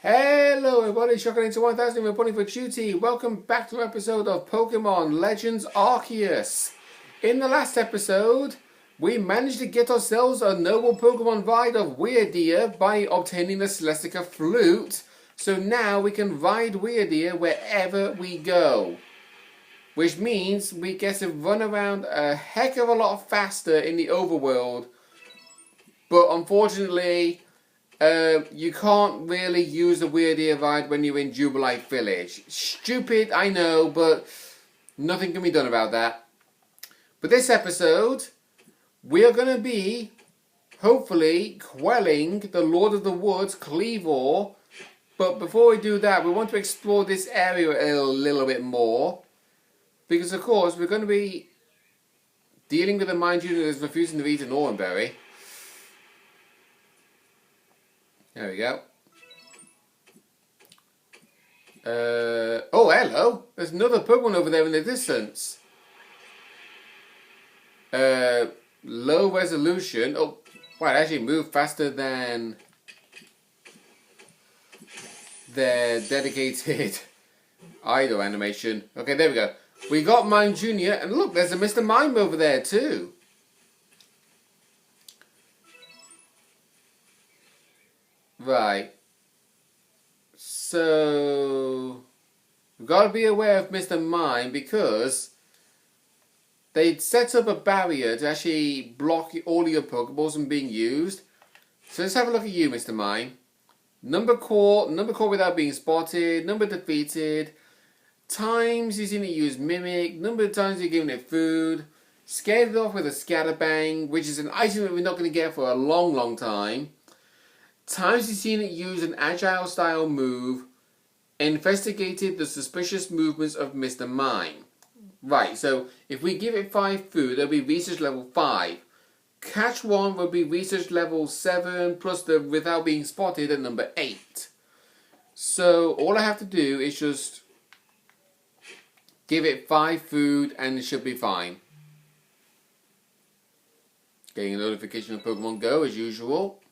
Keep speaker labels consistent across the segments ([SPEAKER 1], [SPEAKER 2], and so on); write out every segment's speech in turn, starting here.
[SPEAKER 1] Hello everybody, Shocking into 1000 reporting for duty. Welcome back to an episode of Pokemon Legends Arceus. In the last episode, we managed to get ourselves a noble Pokemon ride of Weirdeer by obtaining the Celestica Flute. So now we can ride Weirdeer wherever we go. Which means we get to run around a heck of a lot faster in the overworld. But unfortunately, you can't really use the Weirdeer ride when you're in Jubilite Village. Stupid, I know, but nothing can be done about that. But this episode, we are going to be, hopefully, quelling the Lord of the Woods, Cleavor. But before we do that, we want to explore this area a little bit more. Because, of course, we're going to be dealing with a mind you that is refusing to eat an Oranberry. There we go. Oh, hello. There's another Pokemon over there in the distance. Low resolution. Oh, wow, it actually moved faster than their dedicated idle animation. Okay, there we go. We got Mime Jr. And look, there's a Mr. Mime over there too. Right. So we've got to be aware of Mr. Mime because they set up a barrier to actually block all your Pokeballs from being used. So let's have a look at you, Mr. Mime. Number caught without being spotted, number defeated, times you've seen it use Mimic, number of times you're giving it food, scared it off with a Scatterbang, which is an item that we're not going to get for a long time. Times you've seen it use an agile style move, investigated the suspicious movements of Mr. Mime. Right, so if we give it 5 food, it'll be research level 5. Catch 1 will be research level 7, plus the without being spotted at number 8. So all I have to do is just give it 5 food and it should be fine. Getting a notification of Pokemon Go as usual.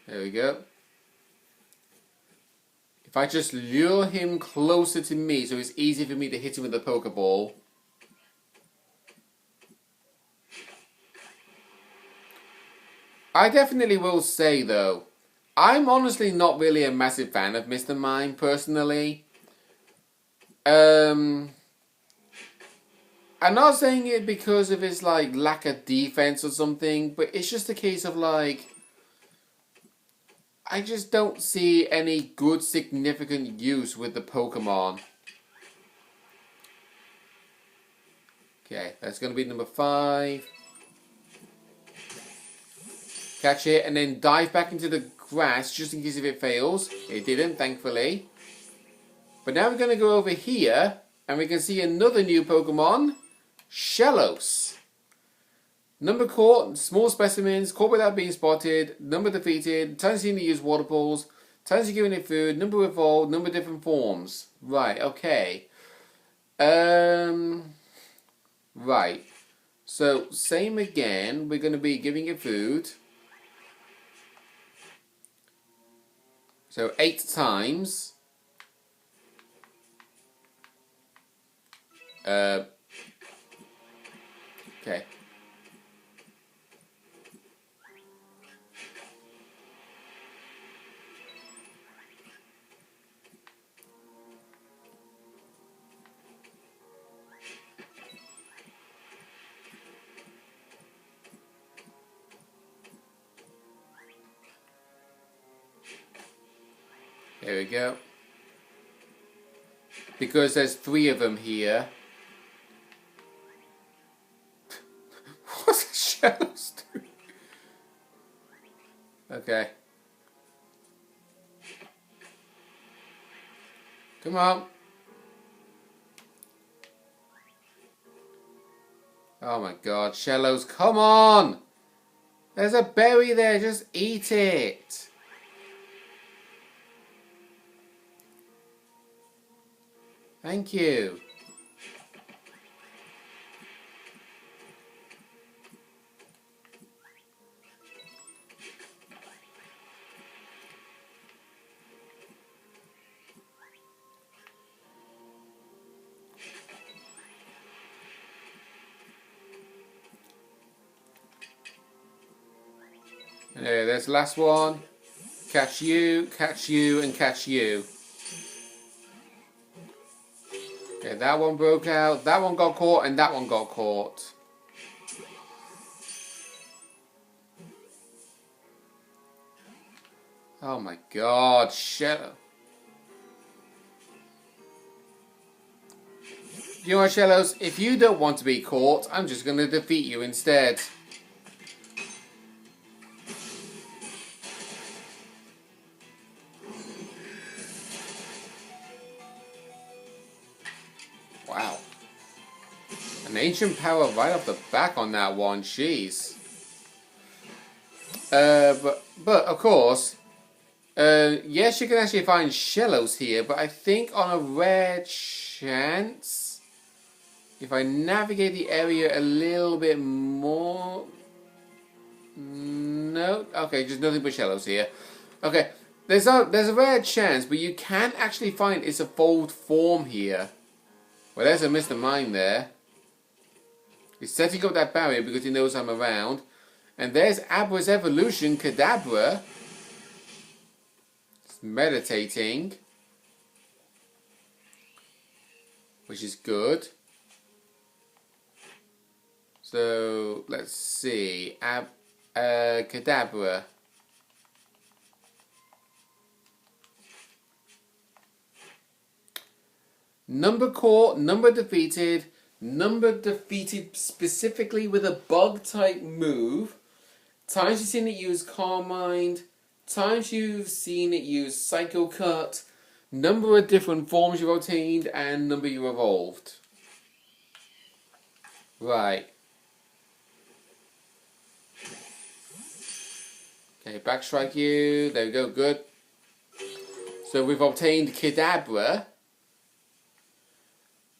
[SPEAKER 1] There we go. If I just lure him closer to me so it's easy for me to hit him with a Pokeball. I definitely will say though, I'm honestly not really a massive fan of Mr. Mime personally. I'm not saying it because of his like lack of defense or something, but it's just a case of like, I just don't see any good significant use with the Pokemon. Okay, that's going to be number 5. Catch it and then dive back into the grass just in case if it fails. It didn't, thankfully. But now we're going to go over here and we can see another new Pokemon, Shellos. Number caught, small specimens, caught without being spotted, number defeated, times seen to use water balls, times you're giving it food, number evolved, number different forms. Right, okay. Right. So, same again, we're going to be giving it food. So, 8 times. Okay. There we go. Because there's 3 of them here. What's the shadows do? Okay. Come on. Oh my god, Shellos, come on! There's a berry there, just eat it! Thank you. Okay, there's the last one. Catch you, and catch you. Okay, that one broke out, that one got caught, and that one got caught. Oh my god, Shello. You know what, Shellos? If you don't want to be caught, I'm just going to defeat you instead. Wow. An ancient power right off the back on that one, jeez. But of course, yes, you can actually find Shellos here, but I think on a rare chance, if I navigate the area a little bit more... No? Okay, just nothing but Shellos here. Okay, there's a rare chance, but you can actually find it's a fold form here. Well, there's a Mr. Mime there. He's setting up that barrier because he knows I'm around. And there's Abra's evolution, Kadabra. It's meditating. Which is good. So, let's see. Kadabra. Number caught, number defeated specifically with a bug type move. Times you've seen it use Carmine, times you've seen it use Psycho Cut, number of different forms you've obtained, and number you evolved. Right. Okay, backstrike you. There we go, good. So we've obtained Kadabra.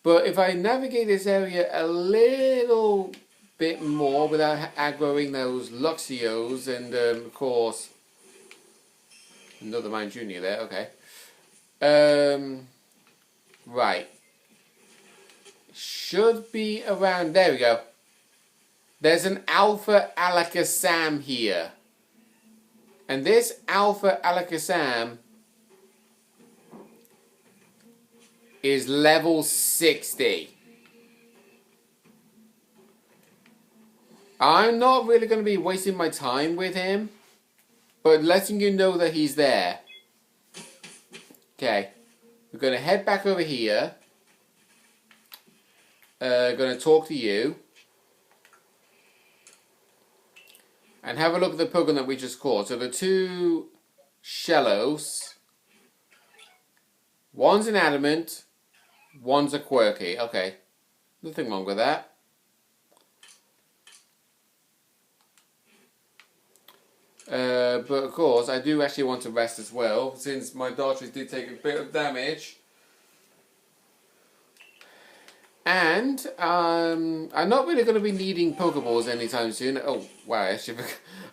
[SPEAKER 1] But if I navigate this area a little bit more without aggroing those Luxios and of course another Mime Junior there, okay. Right. Should be around, there we go. There's an Alpha Alakazam here. And this Alpha Alakazam is level 60. I'm not really going to be wasting my time with him, but letting you know that he's there. Okay, we're going to head back over here. Going to talk to you. And have a look at the Pokemon that we just caught. So the two Shellos. One's an Adamant. One's a Quirky. Okay. Nothing wrong with that. But of course, I do actually want to rest as well, since my Dartrix did take a bit of damage. And I'm not really going to be needing Pokeballs anytime soon. Oh, wow,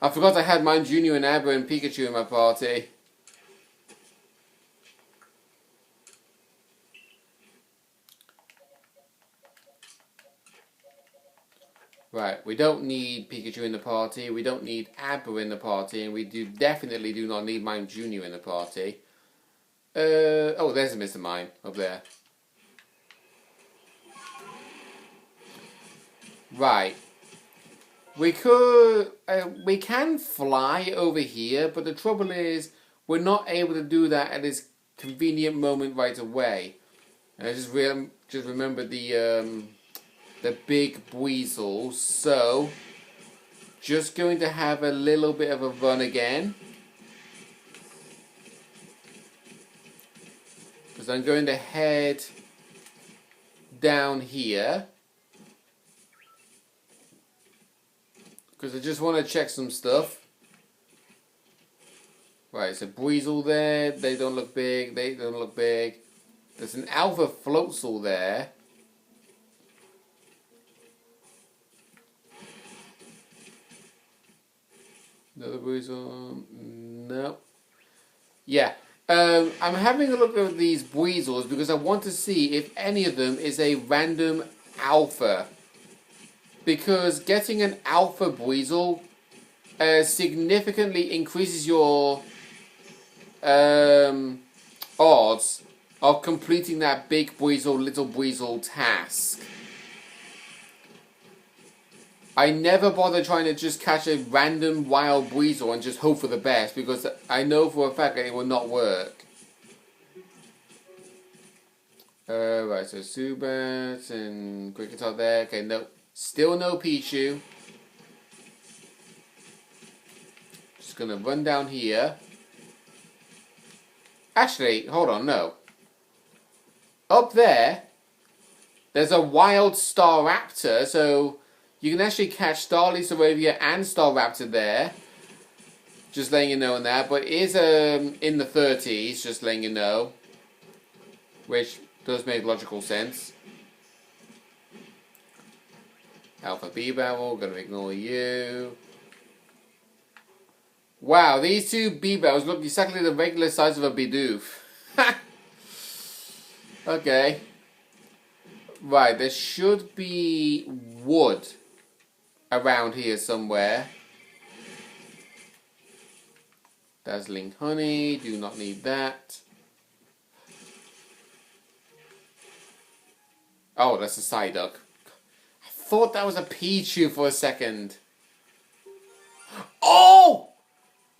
[SPEAKER 1] I forgot I had Mime Junior and Abra and Pikachu in my party. Right, we don't need Pikachu in the party, we don't need Abra in the party, and we definitely do not need Mime Junior in the party. Oh, there's a Mr. Mime up there. Right. We can fly over here, but the trouble is we're not able to do that at this convenient moment right away. And I just remembered the big Weasel, so just going to have a little bit of a run again. Because I'm going to head down here. Because I just want to check some stuff. Right, so Weasel there, they don't look big, they don't look big. There's an Alpha Floatzel there. Another Weasel, no. Yeah, I'm having a look at these Weasels because I want to see if any of them is a random Alpha. Because getting an Alpha Weasel significantly increases your odds of completing that big Weasel, little Weasel task. I never bother trying to just catch a random wild Weasel and just hope for the best, because I know for a fact that it will not work. Right, so Zubat and Kricketot there. Okay, no, still no Pichu. Just gonna run down here. Actually, hold on, no. Up there's a wild Staraptor, so you can actually catch Starly, Staravia, and Staraptor there. Just letting you know on that. But it is in the 30s, just letting you know. Which does make logical sense. Alpha B Barrel, gonna ignore you. Wow, these two B Barrels look exactly the regular size of a Bidoof. Okay. Right, there should be wood around here somewhere. Dazzling honey, do not need that. Oh, that's a Psyduck. I thought that was a Pichu for a second. Oh!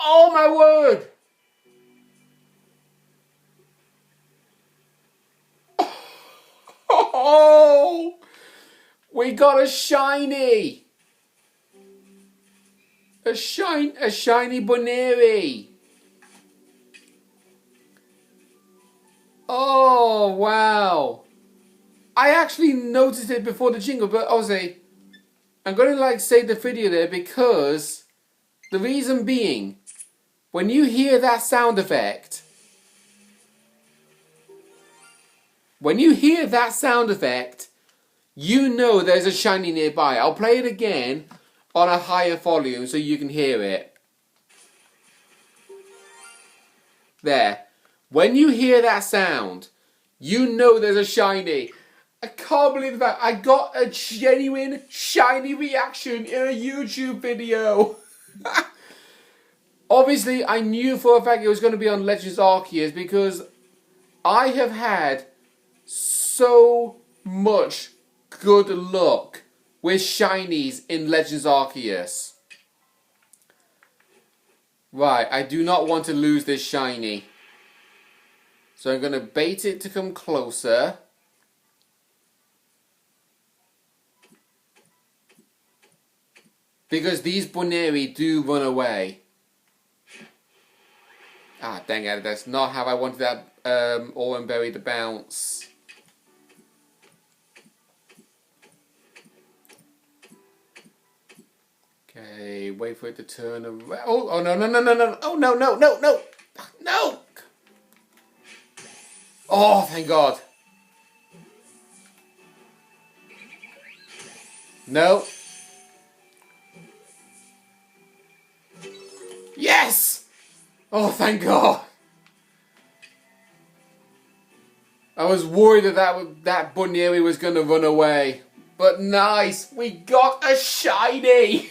[SPEAKER 1] Oh my word! Oh! We got a shiny! A shiny Boneri! Oh, wow! I actually noticed it before the jingle, but obviously I'm going to save the video there, because the reason being, when you hear that sound effect, you know there's a shiny nearby. I'll play it again on a higher volume so you can hear it. There. When you hear that sound, you know there's a shiny. I can't believe that I got a genuine shiny reaction in a YouTube video. Obviously, I knew for a fact it was going to be on Legends Arceus, because I have had so much good luck with shinies in Legends Arceus. Right, I do not want to lose this shiny. So I'm going to bait it to come closer. Because these Boneri do run away. Ah, dang it, that's not how I wanted that Oran Berry to bounce. Okay, wait for it to turn around. Oh, no, no, no, no, no. Oh, no, no, no, no. No! Oh, thank God. No. Yes! Oh, thank God. I was worried that Boneri was going to run away. But nice, we got a shiny!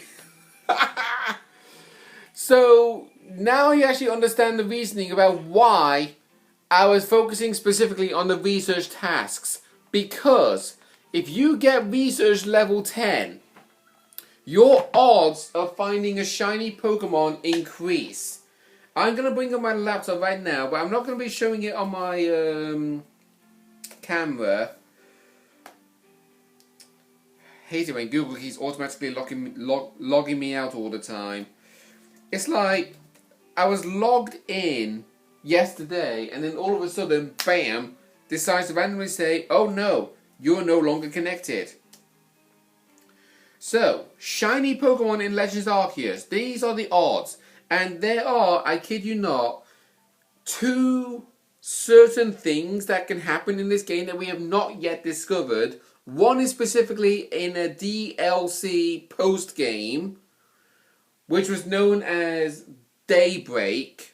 [SPEAKER 1] So, now you actually understand the reasoning about why I was focusing specifically on the research tasks. Because if you get research level 10, your odds of finding a shiny Pokemon increase. I'm going to bring up my laptop right now, but I'm not going to be showing it on my camera. Hate it when Google keeps automatically logging me out all the time. It's like I was logged in yesterday, and then all of a sudden, bam, decides to randomly say, oh no, you're no longer connected. So, shiny Pokemon in Legends Arceus. These are the odds. And there are, I kid you not, 2 certain things that can happen in this game that we have not yet discovered. One is specifically in a DLC post-game, which was known as Daybreak,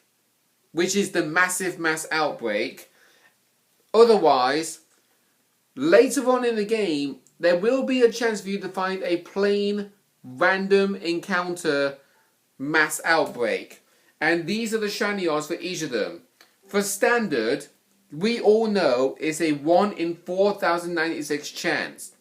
[SPEAKER 1] which is the massive mass outbreak. Otherwise, later on in the game, there will be a chance for you to find a plain random encounter mass outbreak. And these are the shiny odds for each of them. For standard, we all know it's a 1 in 4,096 chance.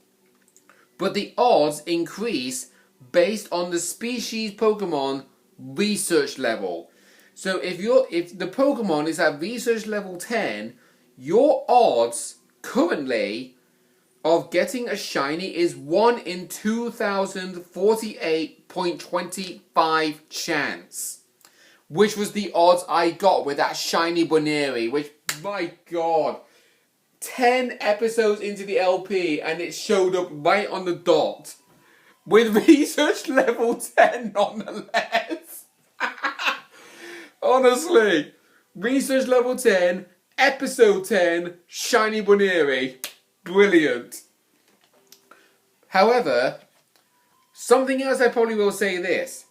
[SPEAKER 1] But the odds increase based on the species Pokemon research level. So if the Pokemon is at research level 10, your odds currently of getting a shiny is 1 in 2,048.25 chance. Which was the odds I got with that shiny Boneri, which, my god, 10 episodes into the LP and it showed up right on the dot. With research level 10 nonetheless. Honestly, research level 10, episode 10, shiny Boneri. Brilliant. However, something else I probably will say this.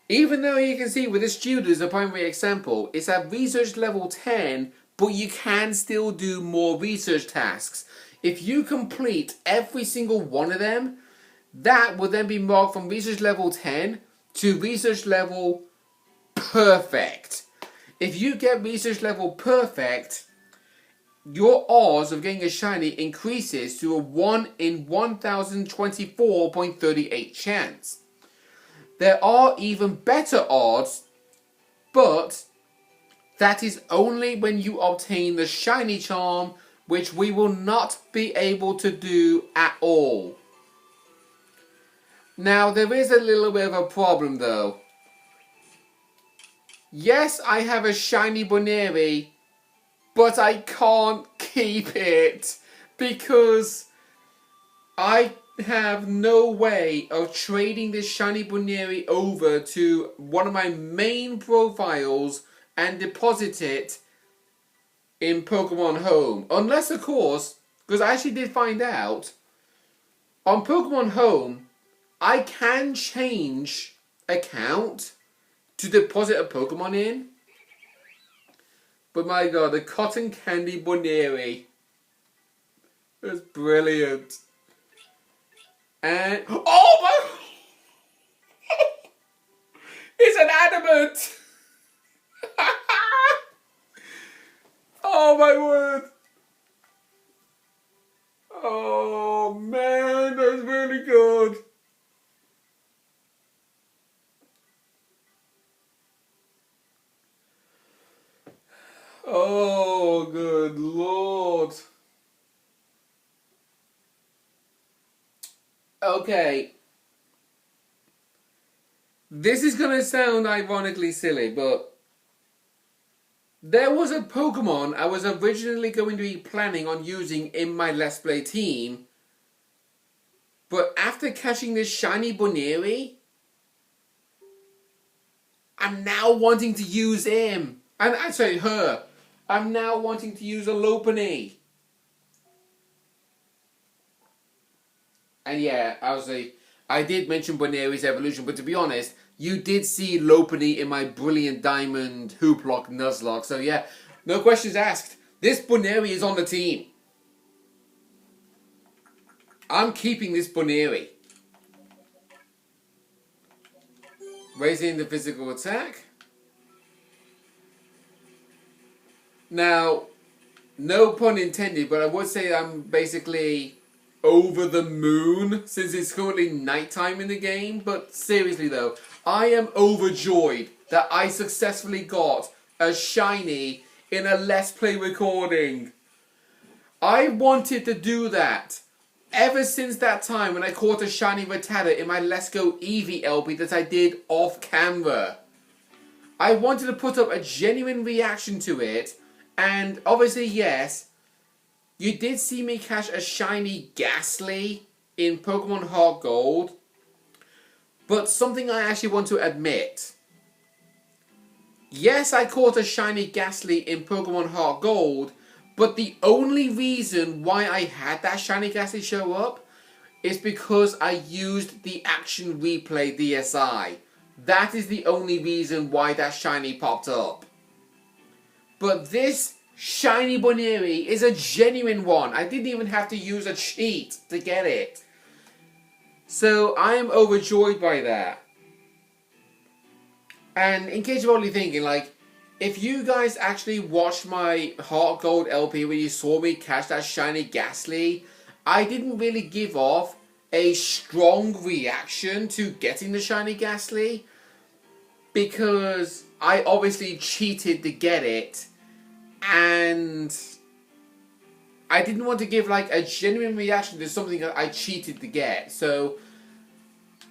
[SPEAKER 1] Even though you can see with the student as a primary example, it's at research level 10, but you can still do more research tasks. If you complete every single one of them, that will then be marked from research level 10 to research level perfect. If you get research level perfect, your odds of getting a shiny increases to a 1 in 1,024.38 chance. There are even better odds, but that is only when you obtain the shiny charm, which we will not be able to do at all. Now, there is a little bit of a problem though. Yes, I have a shiny Boneri, but I can't keep it because I have no way of trading this shiny Boneri over to one of my main profiles and deposit it in Pokemon Home. Unless, of course, because I actually did find out, on Pokemon Home, I can change account to deposit a Pokemon in. But my god, the Cotton Candy Boneri is brilliant. And oh my! It's an adamant. Oh my word! Oh man, that's really good. Oh, good lord. Okay. This is going to sound ironically silly, but there was a Pokemon I was originally going to be planning on using in my Let's Play team, but after catching this shiny Boneri, I'm now wanting to use him. And actually her. I'm now wanting to use a Lopunny. And yeah, I did mention Boneri's evolution, but to be honest, you did see Lopunny in my Brilliant Diamond Hooplock Nuzlocke. So yeah, no questions asked. This Boneri is on the team. I'm keeping this Boneri. Raising the physical attack. Now, no pun intended, but I would say I'm basically over the moon since it's currently nighttime in the game. But seriously though, I am overjoyed that I successfully got a shiny in a Let's Play recording. I wanted to do that ever since that time when I caught a shiny Rattata in my Let's Go Eevee LP that I did off camera. I wanted to put up a genuine reaction to it, and obviously yes, you did see me catch a shiny Ghastly in Pokemon Heart Gold, but something I actually want to admit. Yes, I caught a shiny Ghastly in Pokemon Heart Gold, but the only reason why I had that shiny Ghastly show up is because I used the Action Replay DSI. That is the only reason why that shiny popped up. But this shiny Boneri is a genuine one. I didn't even have to use a cheat to get it. So I am overjoyed by that. And in case you're only thinking, like, if you guys actually watched my Heart Gold LP where you saw me catch that shiny Ghastly, I didn't really give off a strong reaction to getting the shiny Ghastly because I obviously cheated to get it, and I didn't want to give like a genuine reaction to something that I cheated to get. So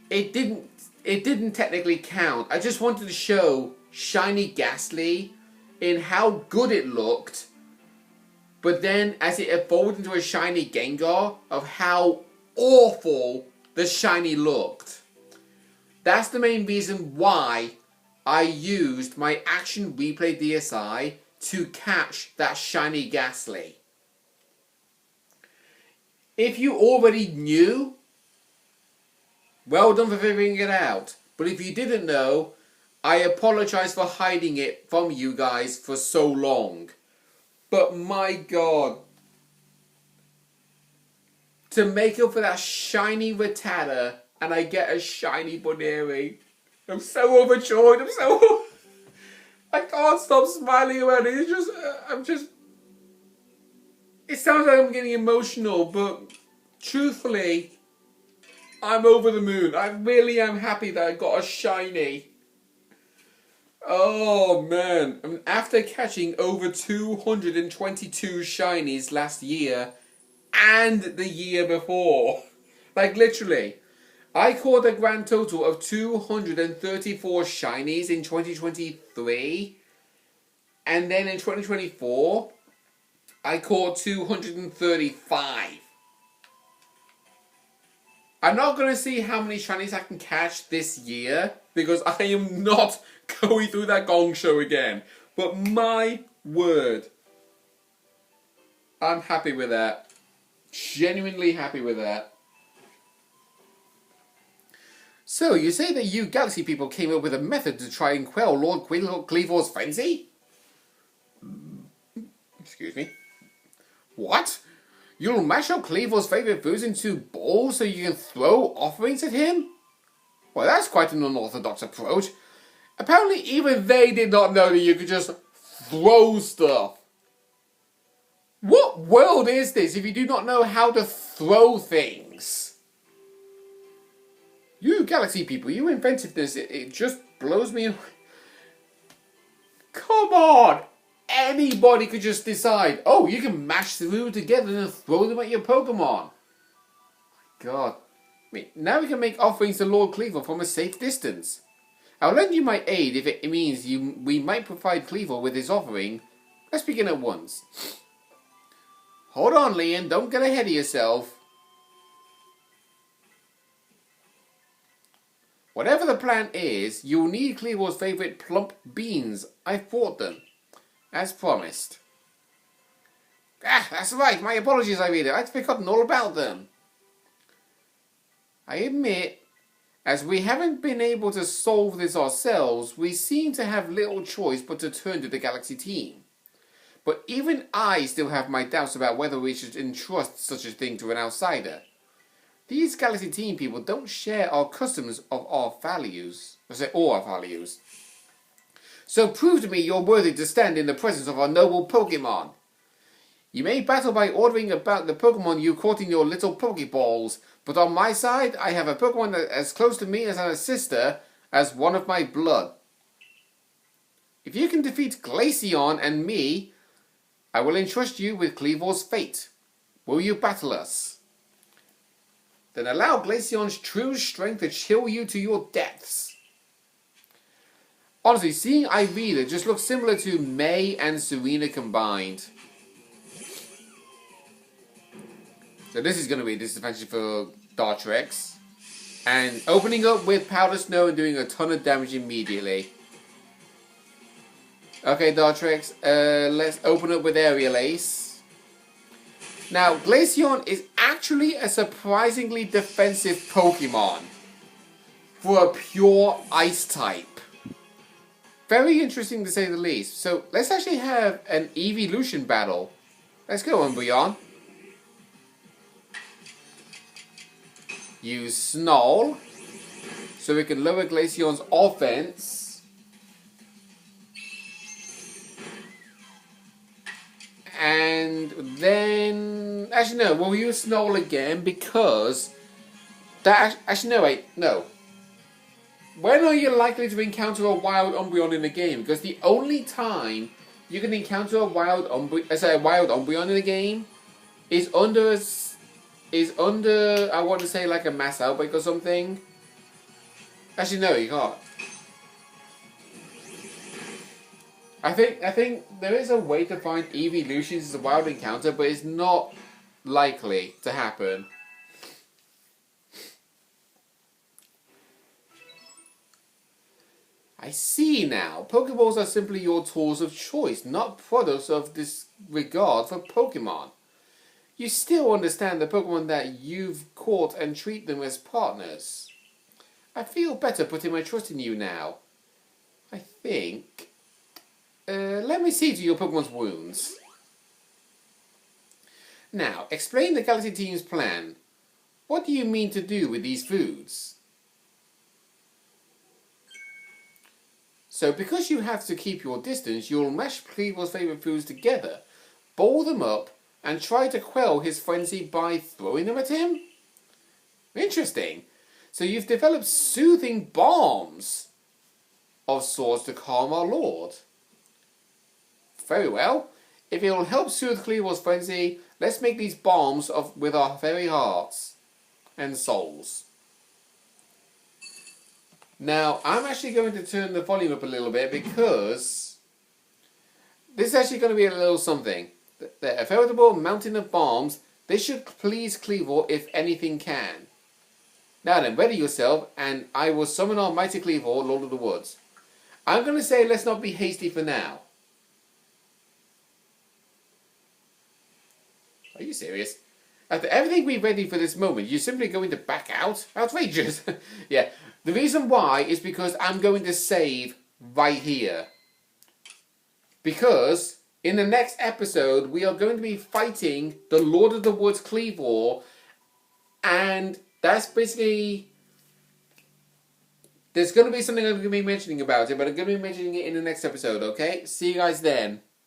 [SPEAKER 1] it didn't technically count. I just wanted to show shiny Ghastly in how good it looked, but then as it evolved into a shiny Gengar, of how awful the shiny looked. That's the main reason why I used my Action Replay DSi to catch that shiny Ghastly. If you already knew, well done for figuring it out. But if you didn't know, I apologize for hiding it from you guys for so long. But my god, to make up for that shiny Rattata, and I get a shiny Boneri. I'm so overjoyed. I can't stop smiling about it. It sounds like I'm getting emotional, but truthfully, I'm over the moon. I really am happy that I got a shiny. Oh man, I mean, after catching over 222 shinies last year and the year before, like literally, I caught a grand total of 234 shinies in 2023, and then in 2024, I caught 235. I'm not going to see how many shinies I can catch this year, because I am not going through that gong show again. But my word, I'm happy with that. Genuinely happy with that. So, you say that you Galaxy people came up with a method to try and quell Lord Cleavor's frenzy? Excuse me. What? You'll mash up Cleavor's favourite foods into balls so you can throw offerings at him? Well, that's quite an unorthodox approach. Apparently even they did not know that you could just throw stuff. What world is this if you do not know how to throw things? You Galaxy people, your inventiveness, it just blows me away. Come on! Anybody could just decide, oh, you can mash the food together and throw them at your Pokemon. God. I mean, now we can make offerings to Lord Cleaver from a safe distance. I'll lend you my aid if it means we might provide Cleaver with his offering. Let's begin at once. Hold on, Leon, don't get ahead of yourself. Whatever the plan is, you'll need Cleaver's favourite plump beans. I've bought them. As promised. Ah, that's right. My apologies, Irina. I'd forgotten all about them. I admit, as we haven't been able to solve this ourselves, we seem to have little choice but to turn to the Galaxy team. But even I still have my doubts about whether we should entrust such a thing to an outsider. These Galaxy team people don't share our customs of our values. I say all our values. So prove to me you're worthy to stand in the presence of our noble Pokemon. You may battle by ordering about the Pokemon you caught in your little Pokeballs, but on my side, I have a Pokemon as close to me as a sister as one of my blood. If you can defeat Glaceon and me, I will entrust you with Cleavor's fate. Will you battle us? Then allow Glaceon's true strength to chill you to your depths. Honestly, seeing Irina just looks similar to May and Serena combined. So this is going to be a disadvantage for Dartrix. And opening up with Powder Snow and doing a ton of damage immediately. Okay, Dartrix, let's open up with Aerial Ace. Now, Glaceon is actually a surprisingly defensive Pokemon for a pure Ice type. Very interesting to say the least. So, let's actually have an evolution battle. Let's go, Umbreon. Use Snarl, so we can lower Glaceon's offense. And then... Actually, no. We'll use Snowl again because... Actually, no, wait. No. When are you likely to encounter a wild Umbreon in the game? Because the only time you can encounter a wild Umbreon in the game is under, I want to say, like a mass outbreak or something. Actually, no, you can't. I think there is a way to find evolutions as a wild encounter, but it's not likely to happen. I see now. Pokeballs are simply your tools of choice, not products of disregard for Pokemon. You still understand the Pokemon that you've caught and treat them as partners. I feel better putting my trust in you now. I think... let me see to your Pokemon's wounds. Now, explain the Galaxy Team's plan. What do you mean to do with these foods? So, because you have to keep your distance, you'll mash Cleaver's favourite foods together, boil them up, and try to quell his frenzy by throwing them at him? Interesting. So you've developed soothing bombs of sorts to calm our Lord. Very well. If it will help soothe Cleaver's frenzy, let's make these bombs with our very hearts and souls. Now, I'm actually going to turn the volume up a little bit because this is actually going to be a little something. The veritable mountain of bombs, this should please Cleaver if anything can. Now then, ready yourself, and I will summon our mighty Cleaver, Lord of the Woods. I'm going to say let's not be hasty for now. Are you serious? After everything we've ready for this moment, you're simply going to back out? Outrageous! Yeah, the reason why is because I'm going to save right here. Because in the next episode, we are going to be fighting the Lord of the Woods Cleaver, and that's basically... There's going to be something I'm going to be mentioning about it, but I'm going to be mentioning it in the next episode, okay? See you guys then.